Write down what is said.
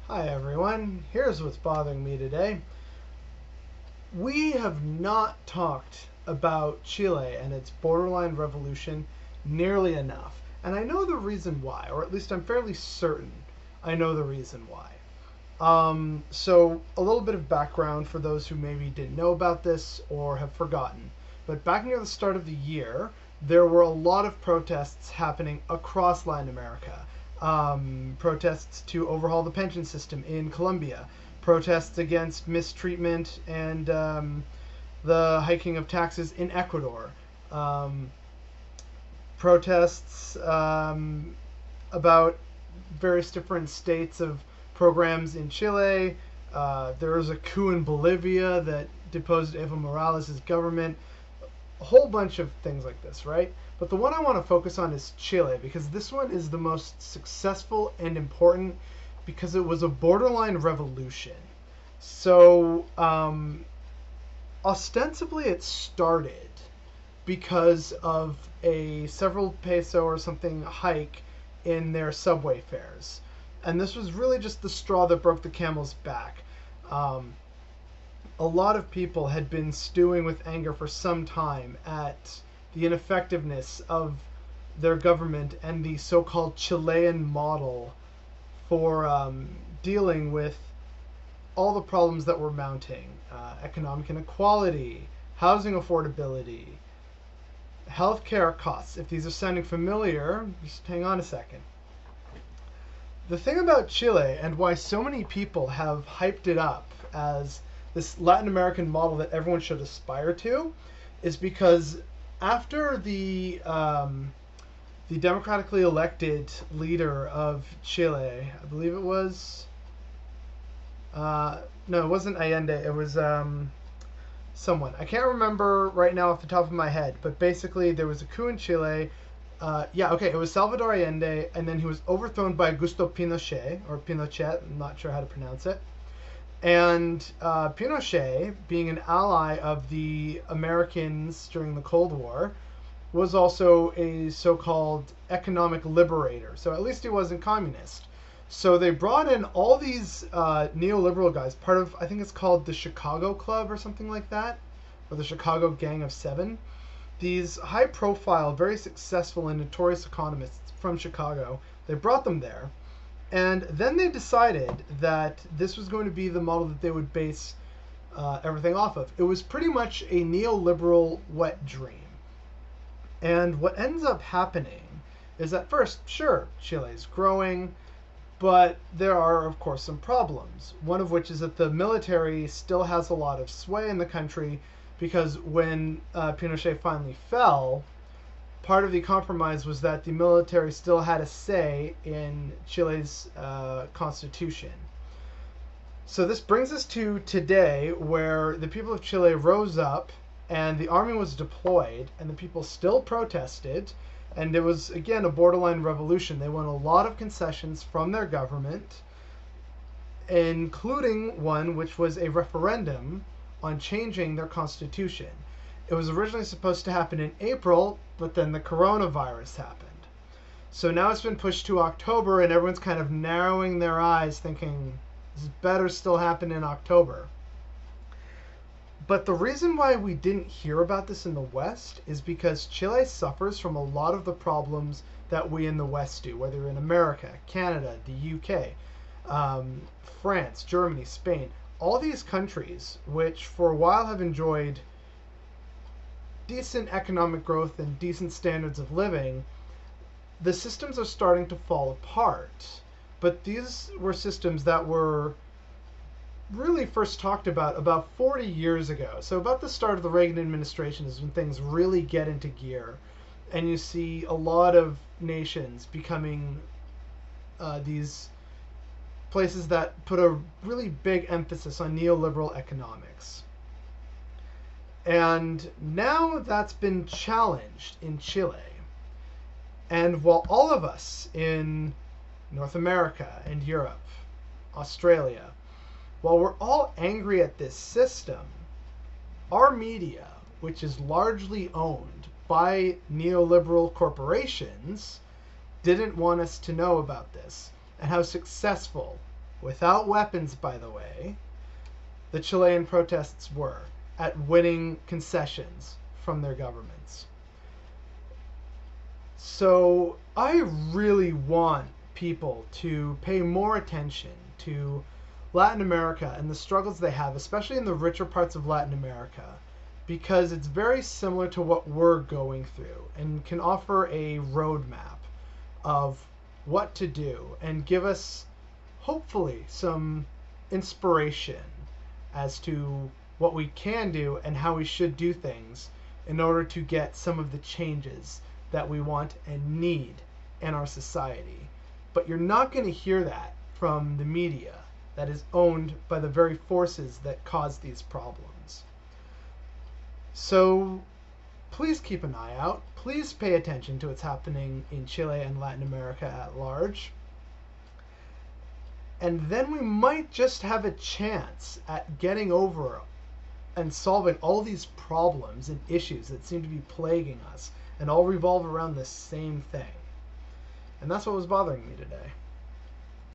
Hi everyone, here's what's bothering me today. We have not talked about Chile and its borderline revolution nearly enough. And I know the reason why, or at least I'm fairly certain I know the reason why. So, a little bit of background for those who maybe didn't know about this or have forgotten. But back near the start of the year, there were a lot of protests happening across Latin America. Protests to overhaul the pension system in Colombia, protests against mistreatment and the hiking of taxes in Ecuador, um, protests about various different states of programs in Chile. There was a coup in Bolivia that deposed Evo Morales' government. A whole bunch of things like this, right? But the one I want to focus on is Chile because this one is the most successful and important because it was a borderline revolution. So, ostensibly, it started because of a several peso or something hike in their subway fares. And this was really just the straw that broke the camel's back. Um, a lot of people had been stewing with anger for some time at the ineffectiveness of their government and the so called Chilean model for dealing with all the problems that were mounting economic inequality, housing affordability, healthcare costs. If these are sounding familiar, just hang on a second. The thing about Chile and why so many people have hyped it up as this Latin American model that everyone should aspire to is because after the democratically elected leader of Chile, I believe it was no, it wasn't Allende. It was someone. I can't remember right now off the top of my head, but basically there was a coup in Chile. Yeah, okay, it was Salvador Allende, and then he was overthrown by Augusto Pinochet, or Pinochet, I'm not sure how to pronounce it. And Pinochet, being an ally of the Americans during the Cold War, was also a so called economic liberator. So at least he wasn't communist. So they brought in all these neoliberal guys, part of, I think it's called the Chicago Club or something like that, or the Chicago Gang of Seven. These high profile, very successful, and notorious economists from Chicago, they brought them there. And then they decided that this was going to be the model that they would base everything off of. It was pretty much a neoliberal wet dream. And what ends up happening is that first, sure, Chile is growing, but there are, of course, some problems. One of which is that the military still has a lot of sway in the country because when Pinochet finally fell, part of the compromise was that the military still had a say in Chile's constitution. So this brings us to today, where the people of Chile rose up and the army was deployed, and the people still protested, and it was, again, a borderline revolution. They won a lot of concessions from their government, including one which was a referendum on changing their constitution. It was originally supposed to happen in April, but then the coronavirus happened. So now it's been pushed to October, and everyone's kind of narrowing their eyes, thinking this better still happen in October. But the reason why we didn't hear about this in the West is because Chile suffers from a lot of the problems that we in the West do, whether in America, Canada, the UK, France, Germany, Spain. All these countries, which for a while have enjoyed decent economic growth and decent standards of living, the systems are starting to fall apart. But these were systems that were really first talked about 40 years ago. So about the start of the Reagan administration is when things really get into gear, and you see a lot of nations becoming these places that put a really big emphasis on neoliberal economics. And now that's been challenged in Chile. And while all of us in North America and Europe, Australia, while we're all angry at this system, our media, which is largely owned by neoliberal corporations, didn't want us to know about this and how successful without weapons, by the way, the Chilean protests were at winning concessions from their governments. So I really want people to pay more attention to Latin America and the struggles they have, especially in the richer parts of Latin America, because it's very similar to what we're going through and can offer a roadmap of what to do and give us, hopefully, some inspiration as to what we can do and how we should do things in order to get some of the changes that we want and need in our society. But you're not going to hear that from the media that is owned by the very forces that cause these problems. So please keep an eye out. Please pay attention to what's happening in Chile and Latin America at large. And then we might just have a chance at getting over and solving all these problems and issues that seem to be plaguing us and all revolve around the same thing. And that's what was bothering me today.